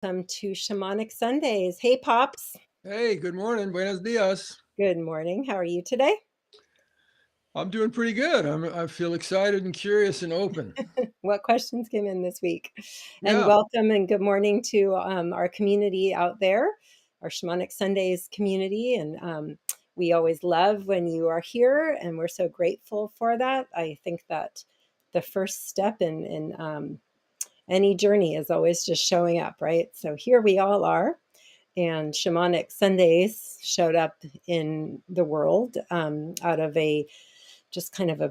Welcome to Shamanic Sundays. Hey, Pops. Hey, good morning. Buenos dias. Good morning. How are you today? I'm doing pretty good. I feel excited and curious and open. What questions came in this week? And Yeah. welcome and good morning to our community out there, our Shamanic Sundays community. And we always love when you are here, and we're so grateful for that. I think that the first step in any journey is always just showing up, right? So here we all are. And Shamanic Sundays showed up in the world out of a just kind of a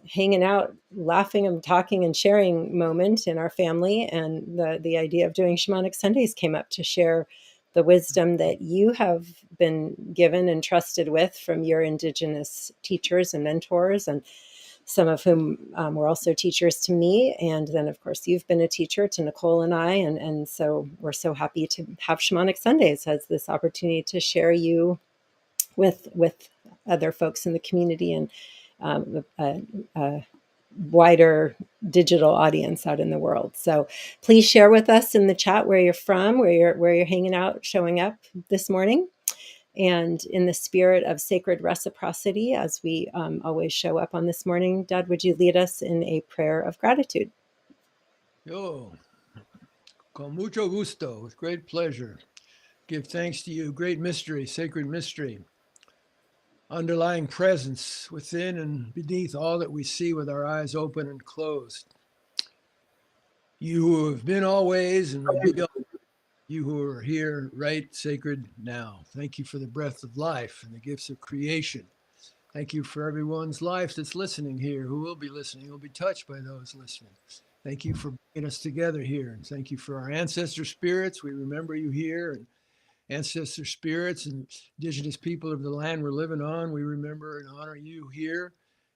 hanging out, laughing and talking and sharing moment in our family. And the idea of doing Shamanic Sundays came up to share the wisdom that you have been given and trusted with from your Indigenous teachers and mentors, and some of whom were also teachers to me. And then, of course, you've been a teacher to Nicole and I. And so we're so happy to have Shamanic Sundays as this opportunity to share you with other folks in the community and a wider digital audience out in the world. So please share with us in the chat where you're from, where you're hanging out, showing up this morning. And in the spirit of sacred reciprocity, as we always show up on this morning, Dad, would you lead us in a prayer of gratitude? Yo, con mucho gusto, with great pleasure. Give thanks to you, great mystery, sacred mystery, underlying presence within and beneath all that we see with our eyes open and closed. You who have been always and will be always. You who are here, right, sacred now. Thank you for the breath of life and the gifts of creation. Thank you for everyone's life that's listening here, who will be listening, who will be touched by those listening. Thank you for bringing us together here. And thank you for our ancestor spirits. We remember you here, and ancestor spirits and indigenous people of the land we're living on. We remember and honor you here.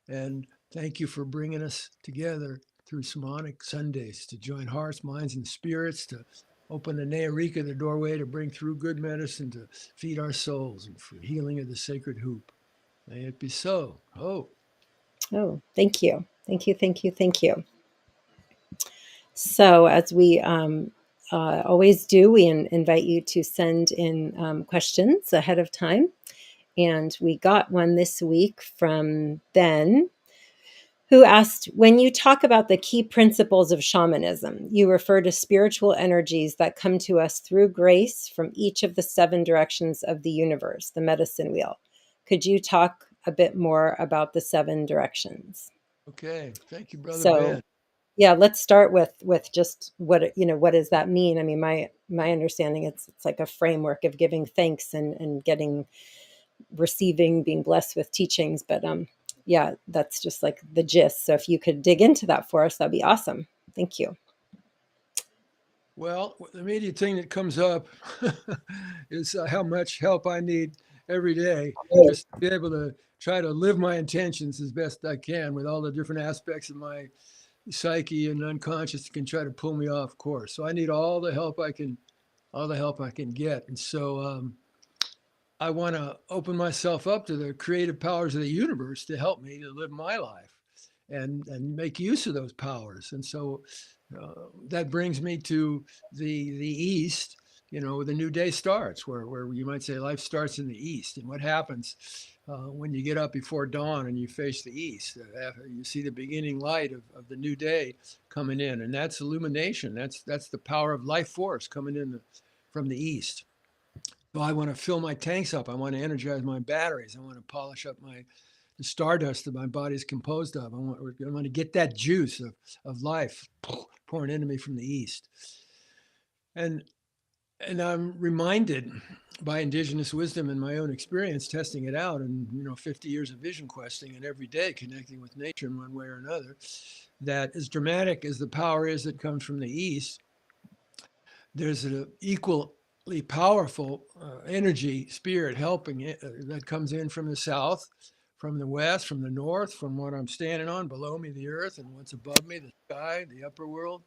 And thank you for bringing us together through Shamanic Sundays to join hearts, minds, and spirits, to open the Nearika, the doorway to bring through good medicine, to feed our souls, and for healing of the sacred hoop. May it be so. Oh, thank you. Thank you. Thank you. Thank you. So, as we always do, we invite you to send in questions ahead of time. And we got one this week from Ben, who asked, when you talk about the key principles of shamanism, you refer to spiritual energies that come to us through grace from each of the 7 directions of the universe, the medicine wheel. Could you talk a bit more about the 7 directions? Okay. Thank you, Brother Ben. So, yeah, let's start with just what does that mean? I mean, my understanding, it's like a framework of giving thanks and getting, receiving, being blessed with teachings. But yeah, that's just like the gist. So if you could dig into that for us, that'd be awesome. Thank you. Well, the immediate thing that comes up is how much help I need every day, just to be able to try to live my intentions as best I can with all the different aspects of my psyche and unconscious that can try to pull me off course. So I need all the help I can get. And so I want to open myself up to the creative powers of the universe to help me to live my life and make use of those powers. And so that brings me to the East. The new day starts, where you might say life starts in the East. And what happens when you get up before dawn and you face the East? You see the beginning light of the new day coming in, and that's illumination. That's the power of life force coming in from the East. So I want to fill my tanks up. I want to energize my batteries. I want to polish up the stardust that my body is composed of. I want to get that juice of life pouring into me from the East. And I'm reminded by indigenous wisdom and my own experience testing it out, and 50 years of vision questing and every day connecting with nature in one way or another, that as dramatic as the power is that comes from the East, there's an equally powerful energy, spirit helping it that comes in from the south, from the west, from the north, from what I'm standing on, below me, the earth, and what's above me, the sky, the upper world.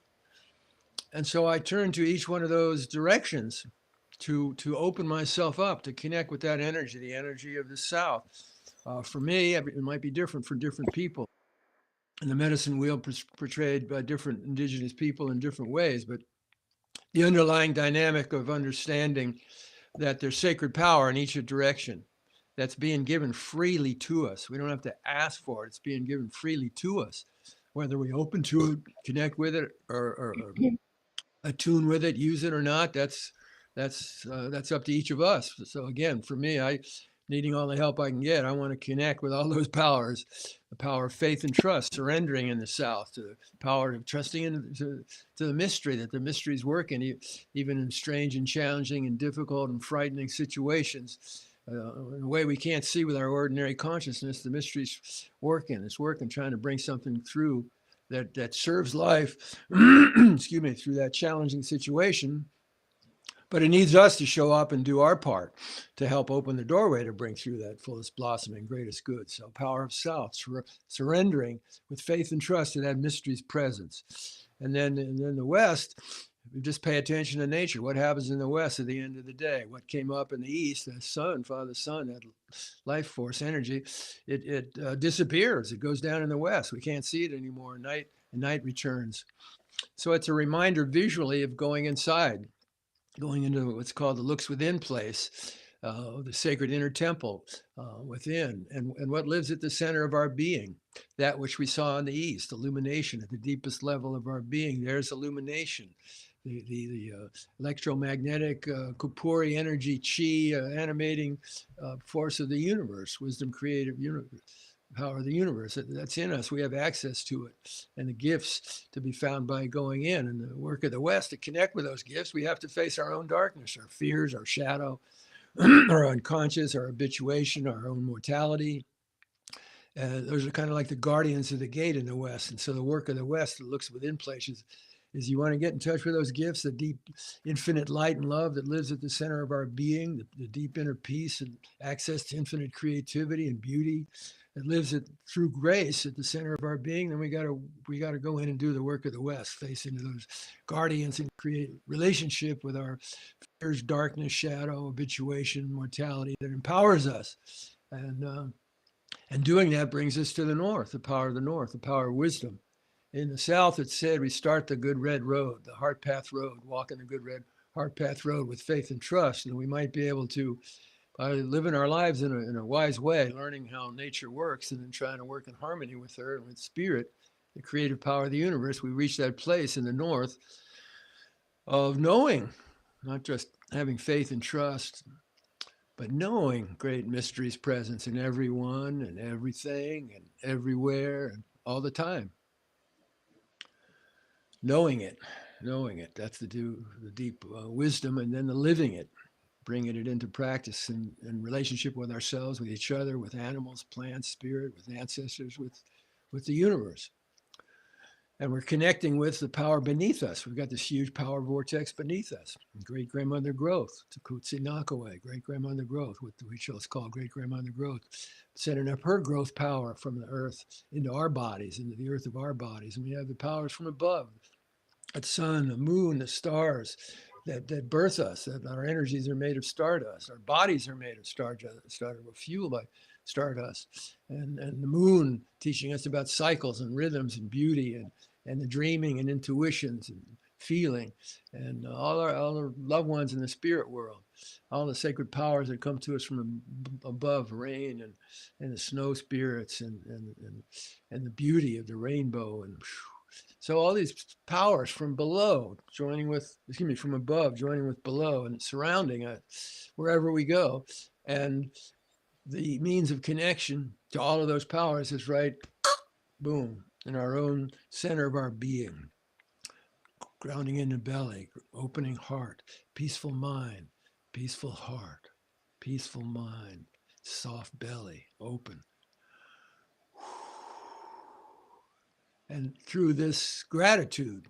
And so I turn to each one of those directions to open myself up, to connect with that energy, the energy of the south. For me, it might be different for different people. And the medicine wheel portrayed by different indigenous people in different ways, but the underlying dynamic of understanding that there's sacred power in each direction that's being given freely to us. We don't have to ask for it. It's being given freely to us, whether we open to it, connect with it, or attune with it, use it or not. That's up to each of us. So again, for me, I needing all the help I can get. I want to connect with all those powers, the power of faith and trust, surrendering in the South, to the power of trusting to the mystery, that the mystery is working, even in strange and challenging and difficult and frightening situations. In a way we can't see with our ordinary consciousness, the mystery's working. It's working, trying to bring something through that serves life, excuse me, through that challenging situation. But it needs us to show up and do our part to help open the doorway to bring through that fullest blossoming, greatest good. So power of self, surrendering with faith and trust to that mystery's presence. And then the West, we just pay attention to nature. What happens in the West at the end of the day? What came up in the East, the sun, Father Sun, that life force energy, it disappears. It goes down in the West. We can't see it anymore. Night returns. So it's a reminder visually of going inside, going into what's called the looks within place, the sacred inner temple within, and what lives at the center of our being, that which we saw in the East, illumination at the deepest level of our being. There's illumination. The electromagnetic Kupuri energy, chi, animating force of the universe, wisdom, creative universe, power of the universe. That's in us. We have access to it, and the gifts to be found by going in. And the work of the West, to connect with those gifts, we have to face our own darkness, our fears, our shadow, our unconscious, our habituation, our own mortality. Those are kind of like the guardians of the gate in the West. And so the work of the West that looks within places is you want to get in touch with those gifts, the deep infinite light and love that lives at the center of our being, the deep inner peace and access to infinite creativity and beauty that lives through grace at the center of our being. Then we got to go in and do the work of the West, face into those guardians and create relationship with our fears, darkness, shadow, habituation, mortality that empowers us. And doing that brings us to the North, the power of the North, the power of wisdom. In the South, it said we start the good red road, the heart path road, walking the good red heart path road with faith and trust. And we might be able to, by living our lives in a wise way, learning how nature works and then trying to work in harmony with her and with spirit, the creative power of the universe, we reach that place in the North of knowing, not just having faith and trust, but knowing great mysteries presence in everyone and everything and everywhere and all the time. Knowing it, that's the deep wisdom, and then the living it, bringing it into practice in relationship with ourselves, with each other, with animals, plants, spirit, with ancestors, with the universe. And we're connecting with the power beneath us. We've got this huge power vortex beneath us. Great grandmother growth, Tukutsi Nakaway, great grandmother growth, what we shall call great grandmother growth, setting up her growth power from the earth into our bodies, into the earth of our bodies. And we have the powers from above, the sun, the moon, the stars that birth us, that our energies are made of stardust. Our bodies are made of stardust, we're fueled by stardust. And the moon teaching us about cycles and rhythms and beauty and the dreaming and intuitions and feeling, and all our loved ones in the spirit world, all the sacred powers that come to us from above, rain and the snow spirits and the beauty of the rainbow. And so all these powers from below from above joining with below and surrounding us wherever we go. And the means of connection to all of those powers is right, boom, in our own center of our being. Grounding in the belly, opening heart, peaceful mind, peaceful heart, peaceful mind, soft belly, open. And through this gratitude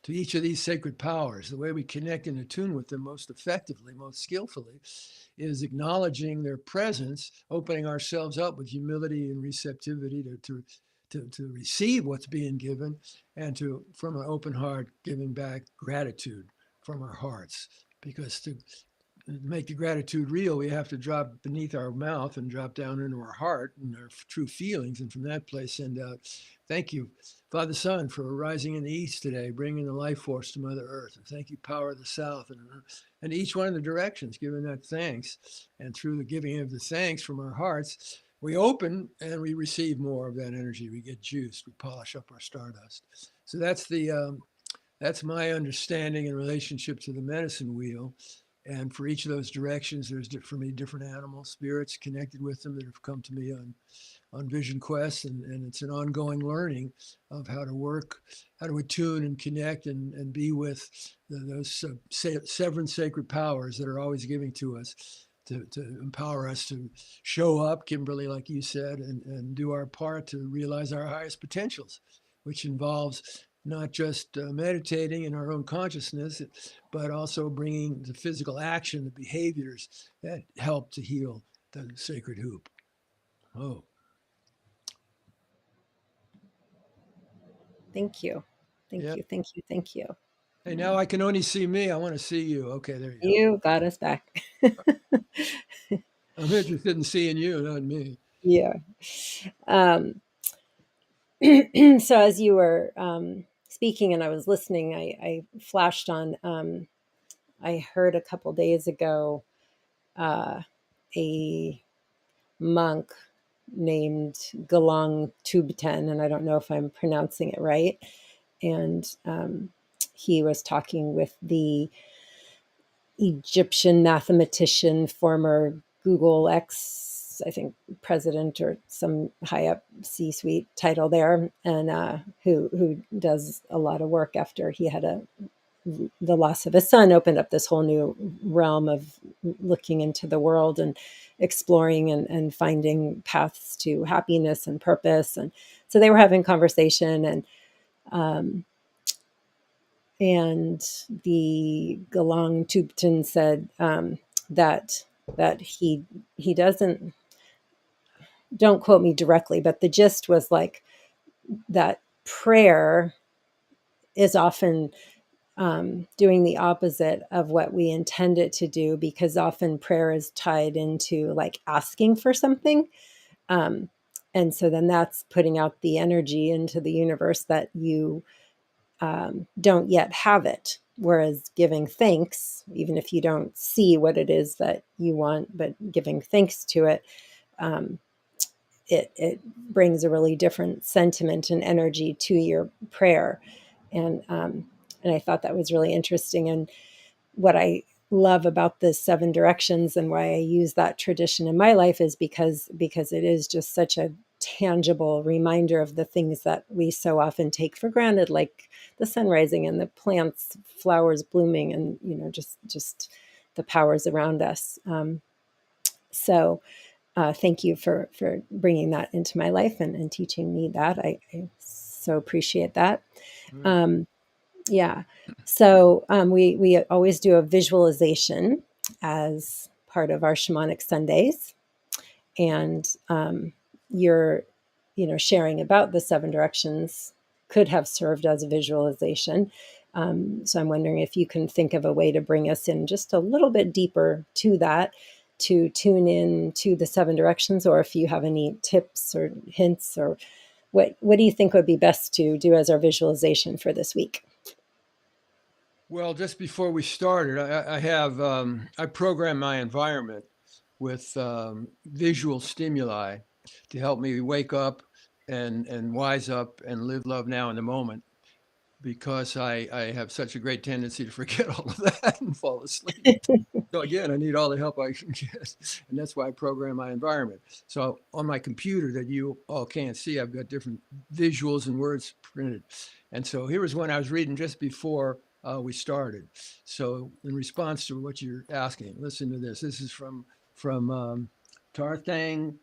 to each of these sacred powers, the way we connect and attune with them most effectively, most skillfully, is acknowledging their presence, opening ourselves up with humility and receptivity to receive what's being given, and from an open heart, giving back gratitude from our hearts. Because to make the gratitude real, we have to drop beneath our mouth and drop down into our heart and our true feelings. And from that place, send out, thank you, Father Sun, for rising in the east today, bringing the life force to Mother Earth. And thank you, Power of the South, and each one of the directions, giving that thanks. And through the giving of the thanks from our hearts, we open and we receive more of that energy. We get juiced. We polish up our stardust. So that's my understanding in relationship to the medicine wheel. And for each of those directions, there's for me different animal spirits connected with them that have come to me on Vision Quest, and it's an ongoing learning of how to work, how to attune and connect and be with those seven sacred powers that are always giving to us to empower us to show up, Kimberly, like you said, and do our part to realize our highest potentials, which involves not just meditating in our own consciousness, but also bringing the physical action, the behaviors that help to heal the sacred hoop. Oh, Thank you. Thank yeah. you. Thank you. Thank you. Hey, now I can only see me. I want to see you. Okay, there you go. You got us back. I'm interested in seeing you, not me. Yeah. Um, so as you were speaking and I was listening, I flashed on. I heard a couple days ago a monk named Galang Tubten, and I don't know if I'm pronouncing it right. And he was talking with the Egyptian mathematician, former Google X, I think, president or some high up C-suite title there, and who does a lot of work after he had the loss of his son, opened up this whole new realm of looking into the world and exploring and finding paths to happiness and purpose. And so they were having conversation, um, and the Galang Tubten said that he doesn't, don't quote me directly, but the gist was like that prayer is often doing the opposite of what we intend it to do, because often prayer is tied into like asking for something. Um, and so then that's putting out the energy into the universe that you don't yet have it. Whereas giving thanks, even if you don't see what it is that you want, but giving thanks to it, um, it brings a really different sentiment and energy to your prayer. And I thought that was really interesting. And what I love about the seven directions and why I use that tradition in my life is because it is just such a tangible reminder of the things that we so often take for granted, like the sun rising and the plants, flowers blooming, and just the powers around us. So thank you for bringing that into my life and teaching me that. I so appreciate that. Mm. Um, yeah. So we always do a visualization as part of our Shamanic Sundays, and your sharing about the seven directions could have served as a visualization. So I'm wondering if you can think of a way to bring us in just a little bit deeper to that, to tune in to the seven directions, or if you have any tips or hints, or what do you think would be best to do as our visualization for this week? Well, just before we started, I program my environment with visual stimuli to help me wake up and wise up and live love now in the moment, because I have such a great tendency to forget all of that and fall asleep. So again, I need all the help I can get, and that's why I program my environment. So on my computer that you all can't see, I've got different visuals and words printed. And so here was one I was reading just before we started. So in response to what you're asking, listen to this. This is from Tarthang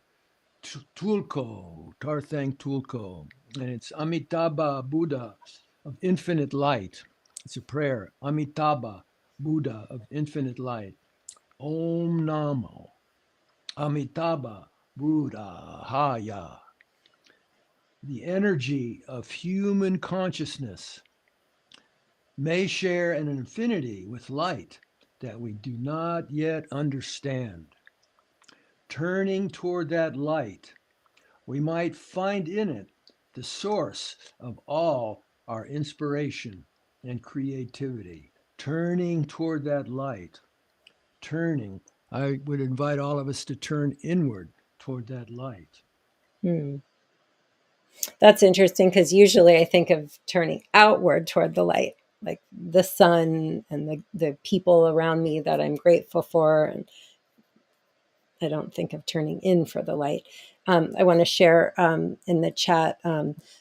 Tarthang Tulko, and it's Amitabha Buddha of infinite light. It's a prayer. Amitabha Buddha of infinite light. Om Namo Amitabha Buddha Haya. The energy of human consciousness may share an infinity with light that we do not yet understand. Turning toward that light, we might find in it the source of all our inspiration and creativity. Turning toward that light, turning, I would invite all of us to turn inward toward that light. Hmm. That's interesting because usually I think of turning outward toward the light, like the sun and the people around me that I'm grateful for. And I don't think of turning in for the light. I want to share in the chat.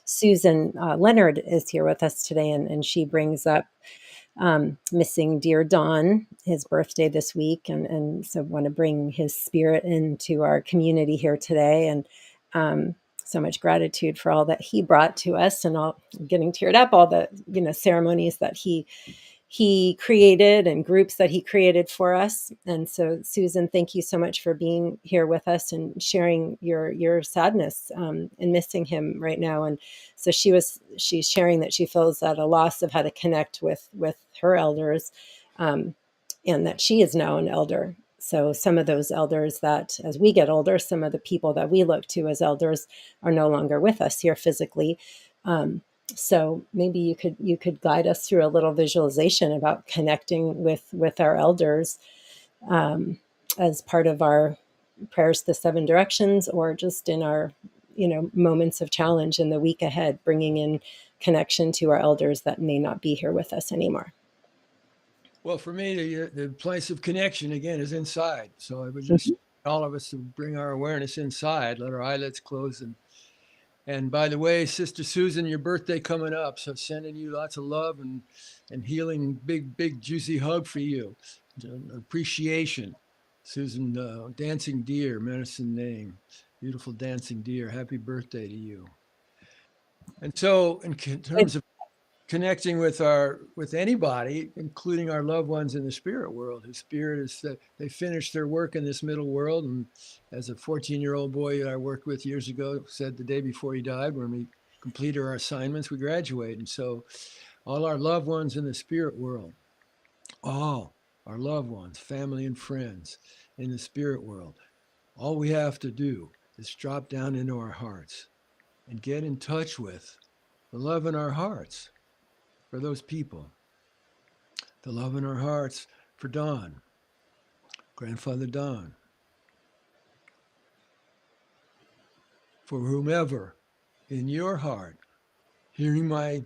Susan Leonard is here with us today, and she brings up missing dear Don, his birthday this week. And so want to bring his spirit into our community here today. And so much gratitude for all that he brought to us, and all getting teared up, all the, ceremonies that he created and groups that he created for us. And so, Susan, thank you so much for being here with us and sharing your sadness and missing him right now. And so she's sharing that she feels at a loss of how to connect with her elders, and that she is now an elder. So some of those elders that, as we get older, some of the people that we look to as elders are no longer with us here physically. So maybe you could guide us through a little visualization about connecting with our elders, as part of our prayers to the seven directions, or just in our moments of challenge in the week ahead, bringing in connection to our elders that may not be here with us anymore. Well, for me, the place of connection again is inside. So I would just Mhm. all of us to bring our awareness inside, let our eyelids close. And by the way, Sister Susan, your birthday coming up, so sending you lots of love and healing, big juicy hug for you, appreciation. Susan, dancing deer, medicine name, beautiful dancing deer. Happy birthday to you. And so, in terms of connecting with anybody, including our loved ones in the spirit world. His spirit is that they finished their work in this middle world, and as a 14-year-old boy that I worked with years ago said the day before he died, when we completed our assignments, we graduate. And so, all our loved ones in the spirit world, all our loved ones, family and friends in the spirit world, all we have to do is drop down into our hearts and get in touch with the love in our hearts for those people, the love in our hearts for Don, Grandfather Don, for whomever in your heart, hearing my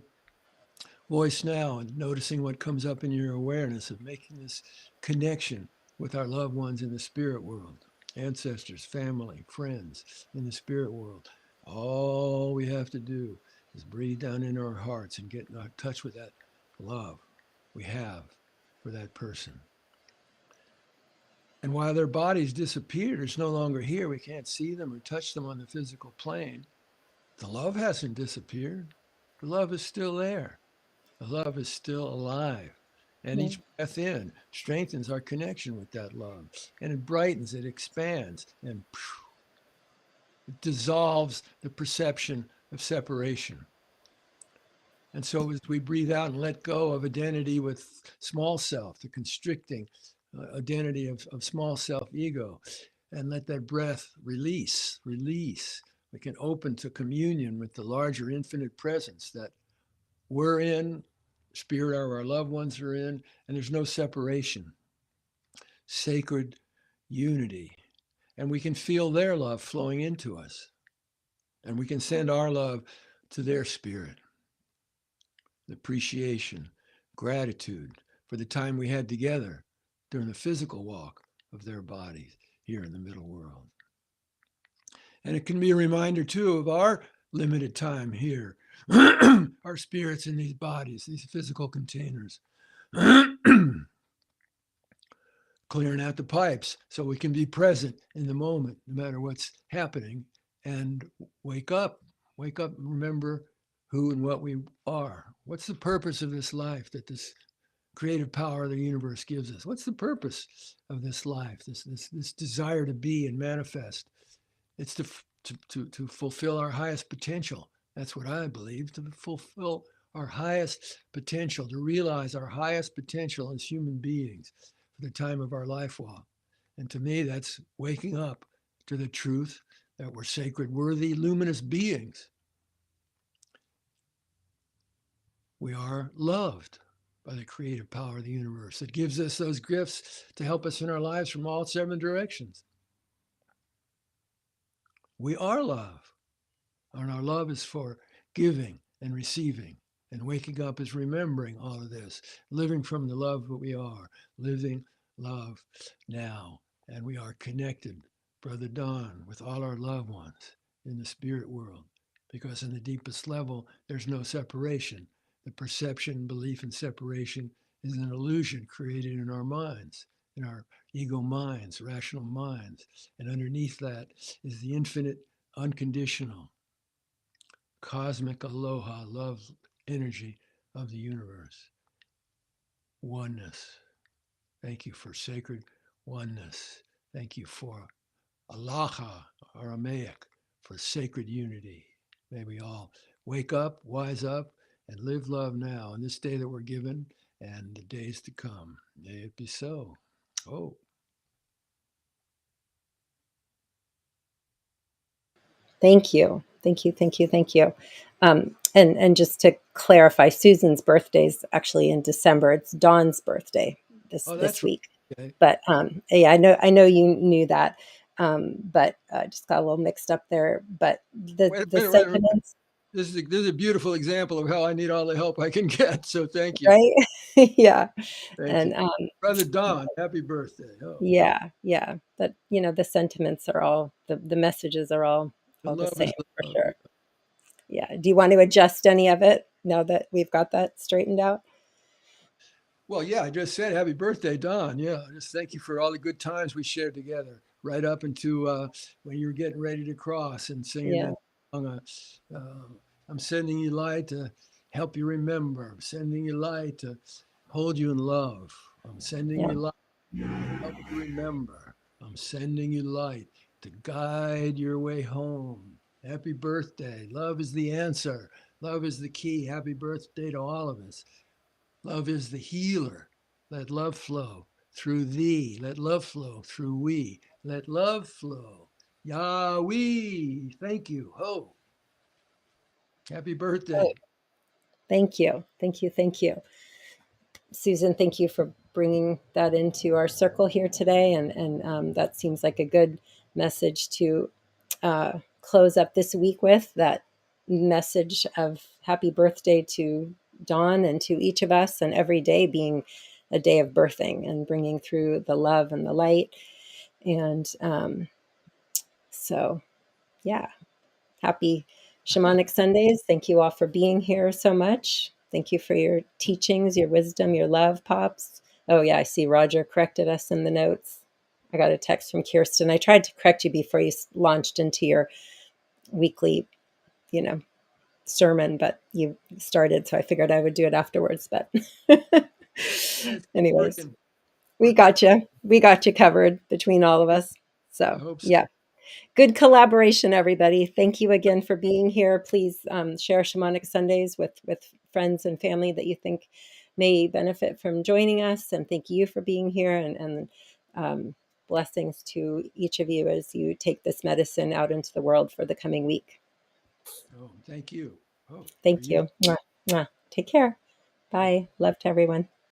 voice now and noticing what comes up in your awareness of making this connection with our loved ones in the spirit world, ancestors, family, friends in the spirit world. All we have to do is breathe down into our hearts and get in touch with that love we have for that person. And while their bodies disappeared, it's no longer here, we can't see them or touch them on the physical plane, the love hasn't disappeared. The love is still there. The love is still alive. And Yeah. each breath in strengthens our connection with that love. And it brightens, it expands, and it dissolves the perception of separation. And so as we breathe out and let go of identity with small self, the constricting identity of small self ego, and let that breath release, we can open to communion with the larger infinite presence that we're in, spirit of our loved ones are in, and there's no separation. Sacred unity. And we can feel their love flowing into us. And we can send our love to their spirit. Appreciation, gratitude for the time we had together during the physical walk of their bodies here in the middle world. And it can be a reminder, too, of our limited time here, our spirits in these bodies, these physical containers, clearing out the pipes so we can be present in the moment, no matter what's happening, and wake up, and remember who and what we are. What's the purpose of this life that this creative power of the universe gives us? What's the purpose of this life, this desire to be and manifest? It's to fulfill our highest potential. That's what I believe, to fulfill our highest potential, to realize our highest potential as human beings, for the time of our life walk. And to me, that's waking up to the truth that we're sacred, worthy, luminous beings. We are loved by the creative power of the universe. It gives us those gifts to help us in our lives from all 7 directions. We are love, and our love is for giving and receiving. And waking up is remembering all of this, living from the love that we are, living love now. And we are connected, Brother Don, with all our loved ones in the spirit world, because in the deepest level, there's no separation. The perception, belief in separation is an illusion created in our minds, in our ego minds, rational minds. And underneath that is the infinite, unconditional, cosmic aloha, love energy of the universe. Oneness. Thank you for sacred oneness. Thank you for aloha, Aramaic, for sacred unity. May we all wake up, wise up, and live love now in this day that we're given and the days to come. May it be so. Oh. Thank you. Thank you. Thank you. Thank you. And just to clarify, Susan's birthday is actually in December. It's Dawn's birthday Oh, this that's right. week. Okay. But yeah, I know you knew that. But just got a little mixed up there. But the Wait. sentiments, This is a beautiful example of how I need all the help I can get. So thank you. right? Yeah. Thank And you. Brother Don, happy birthday. Oh, yeah, yeah. But the sentiments are all the messages are the all the love same is for love. sure. Yeah. Do you want to adjust any of it now that we've got that straightened out? Well, yeah, I just said happy birthday, Don. Yeah, just thank you for all the good times we shared together, right up into when you were getting ready to cross and singing Yeah. that song. I'm sending you light to help you remember. I'm sending you light to hold you in love. I'm sending Yeah. you light to help you remember. I'm sending you light to guide your way home. Happy birthday. Love is the answer. Love is the key. Happy birthday to all of us. Love is the healer. Let love flow through thee. Let love flow through we. Let love flow. Yahweh. Thank you. Ho. Happy birthday. Great. Thank you. Thank you. Thank you. Susan, thank you for bringing that into our circle here today. And that seems like a good message to close up this week with, that message of happy birthday to Dawn and to each of us, and every day being a day of birthing and bringing through the love and the light. And so, yeah, happy Shamanic Sundays. Thank you all for being here so much. Thank you for your teachings, your wisdom, your love, Pops. Oh, yeah, I see Roger corrected us in the notes. I got a text from Kirsten. I tried to correct you before you launched into your weekly, you know, sermon, but you started, so I figured I would do it afterwards. But It's anyways, working. we Working. got you. We got you covered between all of us. I So, hope so. yeah. Good collaboration, everybody. Thank you again for being here. Please share Shamanic Sundays with friends and family that you think may benefit from joining us. And thank you for being here. And blessings to each of you as you take this medicine out into the world for the coming week. Oh, thank you. Oh, for Thank you. you. Mwah, mwah. Take care. Bye. Love to everyone.